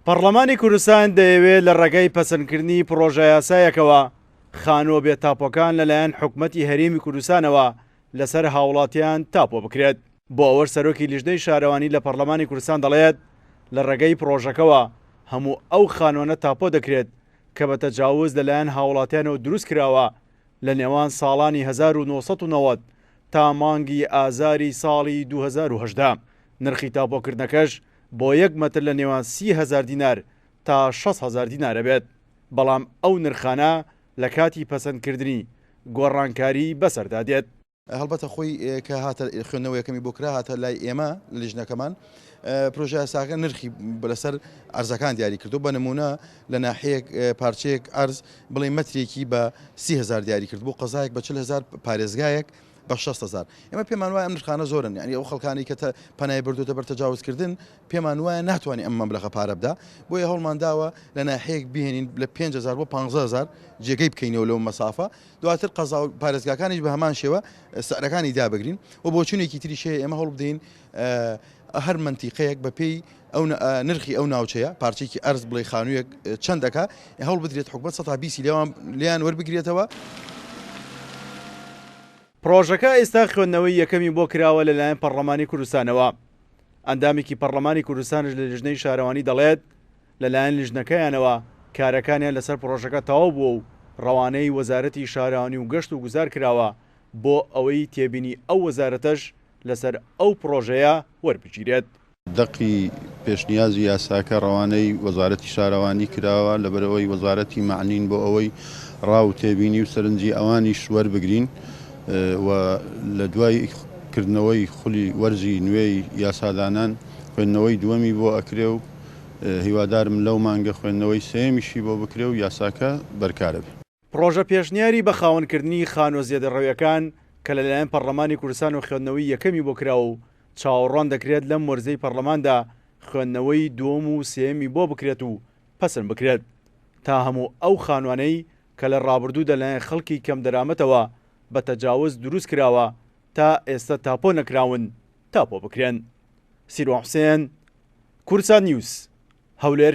پەرلەمانی کوردستان دەیەوێت لە ڕێگەی پەسەندکردنی پرۆژە یاسایەکەوە خانۆ بێتاپۆکان لەلایەن حکوومەتی هەرێمی کوردستانەوە لەسەر هاوڵاتیان تاپۆ بکرێت. بۆ ئەوە سەرۆکی لیژنەی شارەوانی لە پەرلەمانی کوردستان دەڵێت لە ڕێگەی پرۆژەکەوە هەموو ئەو خانوانە تاپۆ دەکرێت کە بە تەجاوز لەلایەن هاوڵاتیانەوە دروست کراوە لە نێوان ساڵانی 1990 تا مانگی ئازاری ساڵی 2018. نرخی تاپۆکردنەکەش بۆ 1 مەتر لە نێوان 30,000 دینار تا 6,000 دینارە بێت. بەڵام ئەو نرخانە لە کاتی پەسەندکردنی گۆڕانکاری بەسەردا دێت. هەڵبەتە خۆی کە هاتە خوێندنەوە یەکەمی بۆ کرا هاتە لای ئێمە لە لیژنەکەمان پرۆژە یاساکە نرخی لەسەر ئەرزەکان دیاری کردو. بە نمونە لە ناحەیەک پارچەیەک ئەرز بڵێ مەترێکی بە 30,000 دیاری کرد بۆ قەزایەک بە 40,000 پارێزگایەک بە 6,000. ئێمە پێمان وایە ئەم نرخانە زۆرن، یعنی ئەو خەڵکانی کە پەنای بردوتە بەر تەجاوزکردن پێمان وایە ناتوانانی ئەم مەبلەغە پارە بدا. بۆیە هەوڵمان داوە لە ناحەیەک بهێنین لە 5,000 بۆ 15,000 جێگەی بکەینەوە لەو مەسافە، دواتر قەزا و پارێزگاکانیش بە هەمان شێوە سەعرەکانی دابگرین و بۆ چونێکی تریش هەیە ئێمە هەوڵ بدەین هەر منتیقەیەک بە پێی ئەو نرخی ئەو ناوچەیە پارچێکی ئەرز بڵێ خانوویەک چەندەکە هەوڵ بدرێت حکومەت 120 لیان وەربگرێتەوە. پرۆژەکە ئێستا خوێندنەوەی یەکەمی بۆ کراوە لەلایەن پەرلەمانی کوردستانەوە. ئەندامێکی پەرلەمانی کوردستانش لە لیژنەی شارەوانی دەڵێت لەلایەن لیژنەکەیانەوە کارەکانیان لەسەر پرۆژەکە تەواو بووە و ڕەوانەی وەزارەتی شارەوانی و گەشت و گوزار کراوە بۆ ئەوەی تێبینی ئەو وەزارەتەش لەسەر ئەو پرۆژەیە وەربگیرێت. دەقی پێشنیازی یاساکە ڕەوانەی وەزارەتی شارەوانی کراوە لەبەرەوەی وەزارەتی معنین بۆ ئەوەی ڕاو تێبینی و سەرنجی ئەوانیش وەربگرین و لە دوای کردنەوەی خولی وەرزی نوێی یاسادانان خوێندنەوەی دووەمی بۆ ئەکرێ و هیوادارم لەو مانگە خوێندنەوەی سێمیشی بۆ بکرێ و یاساکە بەرکارە بێت. پرۆژە پێشنیاری بە خاوەنکردنی خانۆ زیێدەڕەویەکان کە لەلایەن پەرلەمانی کوردستان و خوێندنەوەی یەکەمی بۆ کراوە و چاوەڕوان دەکرێت لەم وەرزەی پەرلەماندا خوێندنەوەی دووەم و سێمی بۆ بکرێت و پەسەند بکرێت تا هەموو ئەو خانوانەی کە لە ڕابردوو دەلایەن خەڵکی کەم دەرامەتەوە بە تەجاوز دروست کراوە تا ئێستا تاپۆ نەکراون تاپۆ بکرێن. سیروان حوسێن، کوردستان نیوز، هەولێر.